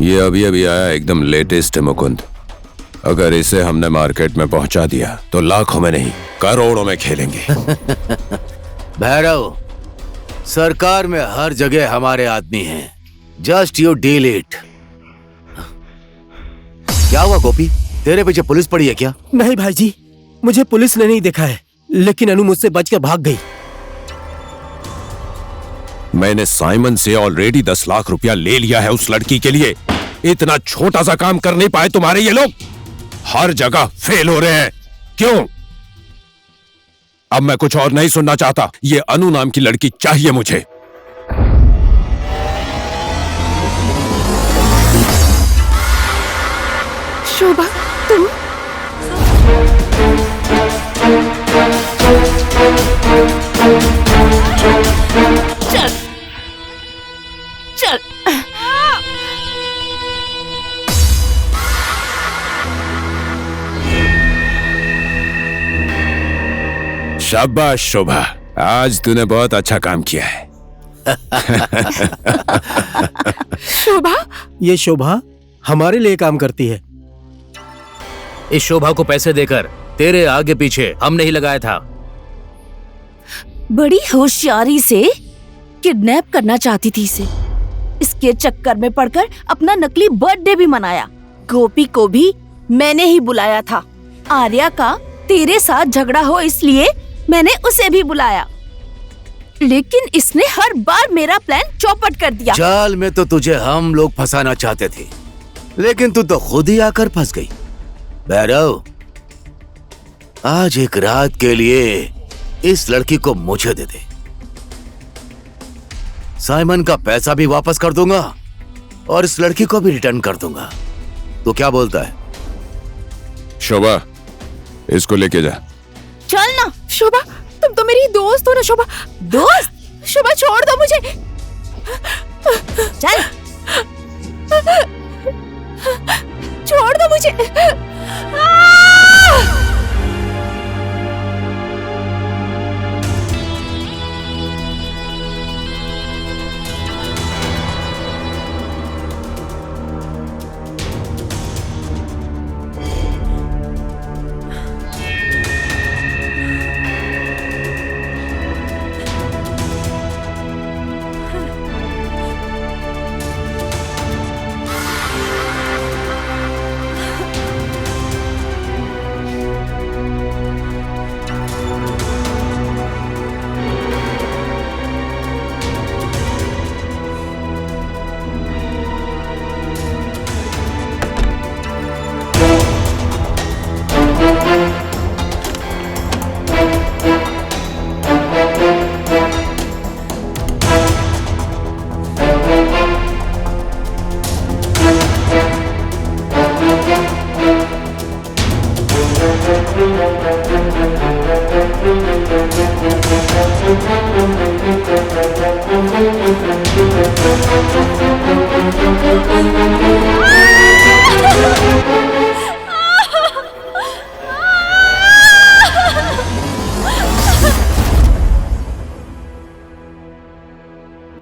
ये अभी अभी आया, एकदम लेटेस्ट है मुकुंद। अगर इसे हमने मार्केट में पहुंचा दिया तो लाखों में नहीं करोड़ों में खेलेंगे। भैरव, सरकार में हर जगह हमारे आदमी हैं। Just you deal it. क्या हुआ गोपी, तेरे पीछे पुलिस पड़ी है क्या? नहीं भाई जी, मुझे पुलिस ने नहीं देखा है, लेकिन अनु मुझसे बचकर भाग गई। मैंने साइमन से ऑलरेडी 10 लाख रुपया ले लिया है उस लड़की के लिए। इतना छोटा सा काम कर नहीं पाए तुम्हारे ये लोग? हर जगह फेल हो रहे हैं, क्यों? अब मैं कुछ और नहीं सुनना चाहता। ये अनु नाम की लड़की चाहिए मुझे। शोभा, तुम? चल चल। शाबाश शोभा, आज तूने बहुत अच्छा काम किया है। शोभा? ये शोभा हमारे लिए काम करती है। इस शोभा को पैसे देकर तेरे आगे पीछे हमने ही लगाया था। बड़ी होशियारी से किडनैप करना चाहती थी इसे। इसके चक्कर में पड़कर अपना नकली बर्थडे भी मनाया। गोपी को भी मैंने ही बुलाया था। आर्या का तेरे साथ झगड़ा हो इसलिए मैंने उसे भी बुलाया, लेकिन इसने हर बार मेरा प्लान चौपट कर दिया। जाल में तो तुझे हम लोग फंसाना चाहते थे, लेकिन तू तो खुद ही आकर फंस गई। भैरव, आज एक रात के लिए इस लड़की को मुझे दे दे। साइमन का पैसा भी वापस कर दूंगा और इस लड़की को भी रिटर्न कर दूंगा। तो क्या बोलता है? शोभा, इसको लेके जा। चल ना। शोभा, तुम तो मेरी दोस्त हो ना। शोभा, दोस्त? शोभा, छोड़ दो मुझे। चल। छोड़ दो मुझे।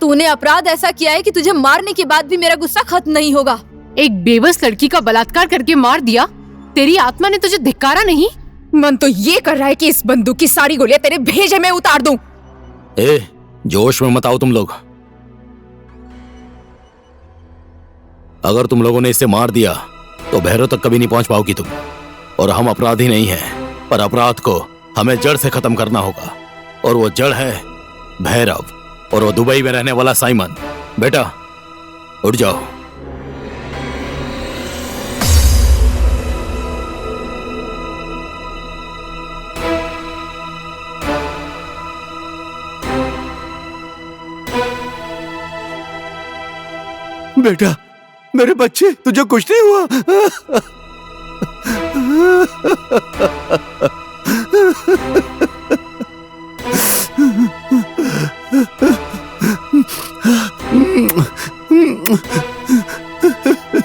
तूने अपराध ऐसा किया है कि तुझे मारने के बाद भी मेरा गुस्सा खत्म नहीं होगा। एक बेबस लड़की का बलात्कार करके मार दिया। तेरी आत्मा ने तुझे धिक्कारा नहीं? मन तो ये कर रहा है कि इस बंदूक की सारी गोलियां तेरे भेजे में उतार दूं। जोश में मत आओ तुम लोग। अगर तुम लोगों ने इसे मार दिया तो भैरव तक कभी नहीं पहुंच पाओगी तुम। और हम अपराधी नहीं हैं, पर अपराध को हमें जड़ से खत्म करना होगा। और वो जड़ है भैरव, और वो दुबई में रहने वाला साइमन। बेटा, उठ जाओ। बेटा, मेरे बच्चे, तुझे कुछ नहीं हुआ?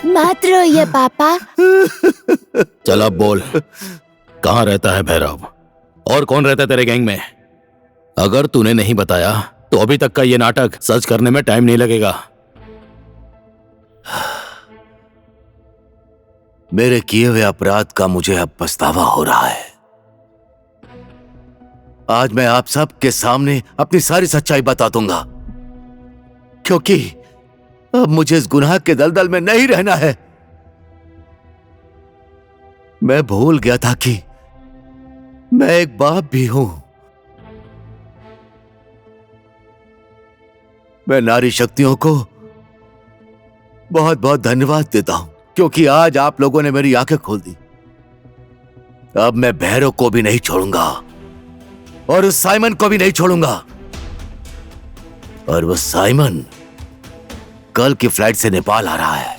मत रोइए पापा। चल अब बोल, कहाँ रहता है भैरव? और कौन रहता है तेरे गैंग में? अगर तूने नहीं बताया तो अभी तक का ये नाटक सच करने में टाइम नहीं लगेगा। मेरे किए हुए अपराध का मुझे अब पछतावा हो रहा है। आज मैं आप सब के सामने अपनी सारी सच्चाई बता दूंगा, क्योंकि अब मुझे इस गुनाह के दलदल में नहीं रहना है। मैं भूल गया था कि मैं एक बाप भी हूं। मैं नारी शक्तियों को बहुत बहुत धन्यवाद देता हूं, क्योंकि आज आप लोगों ने मेरी आंखें खोल दी। अब मैं भैरव को भी नहीं छोड़ूंगा और उस साइमन को भी नहीं छोड़ूंगा। और वो साइमन कल की फ्लाइट से नेपाल आ रहा है।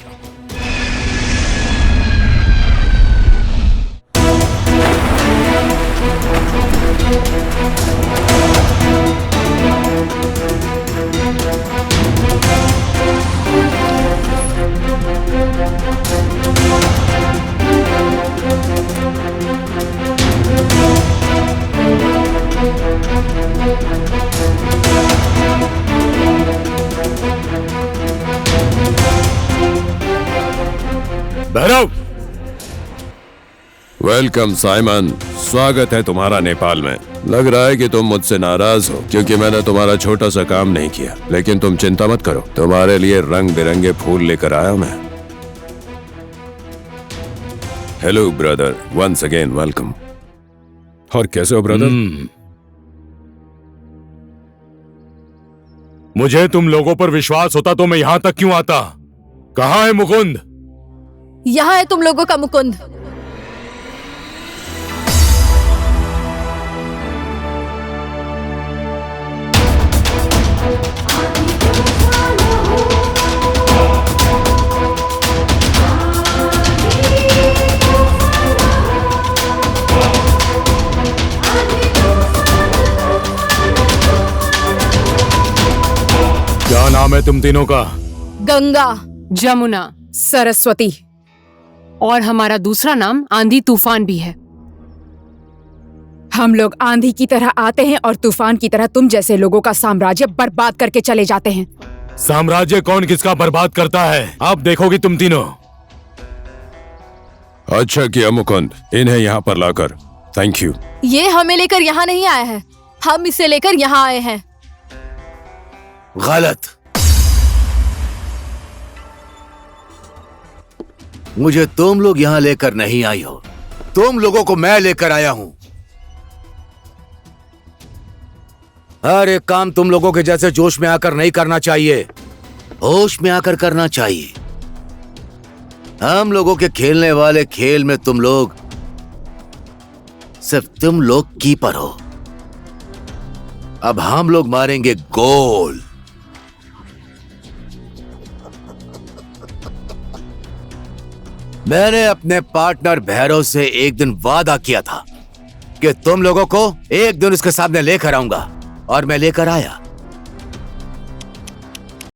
भैरव! वेलकम साइमन, स्वागत है तुम्हारा नेपाल में। लग रहा है कि तुम मुझसे नाराज हो क्योंकि मैंने तुम्हारा छोटा सा काम नहीं किया, लेकिन तुम चिंता मत करो, तुम्हारे लिए रंग बिरंगे फूल लेकर आया मैं। Hello brother, once again welcome. और कैसे हो ब्रदर? मुझे तुम लोगों पर विश्वास होता तो मैं यहां तक क्यों आता? कहां है मुकुंद? यहाँ है तुम लोगों का मुकुंद। क्या नाम है तुम तीनों का? गंगा, जमुना, सरस्वती और हमारा दूसरा नाम आंधी तूफान भी है। हम लोग आंधी की तरह आते हैं और तूफान की तरह तुम जैसे लोगों का साम्राज्य बर्बाद करके चले जाते हैं। साम्राज्य कौन किसका बर्बाद करता है, आप देखोगी तुम तीनों। अच्छा किया मुकुंद, इन्हें यहाँ पर लाकर। Thank you. ये हमें लेकर यहाँ नहीं आया है, हम इसे लेकर यहाँ आए हैं। गलत। मुझे तुम लोग यहां लेकर नहीं आई हो, तुम लोगों को मैं लेकर आया हूं। हर एक काम तुम लोगों के जैसे जोश में आकर नहीं करना चाहिए, होश में आकर करना चाहिए। हम लोगों के खेलने वाले खेल में तुम लोग सिर्फ तुम लोग कीपर हो। अब हम लोग मारेंगे गोल। मैंने अपने पार्टनर भैरव से एक दिन वादा किया था कि तुम लोगों को एक दिन उसके सामने लेकर आऊंगा, और मैं लेकर आया।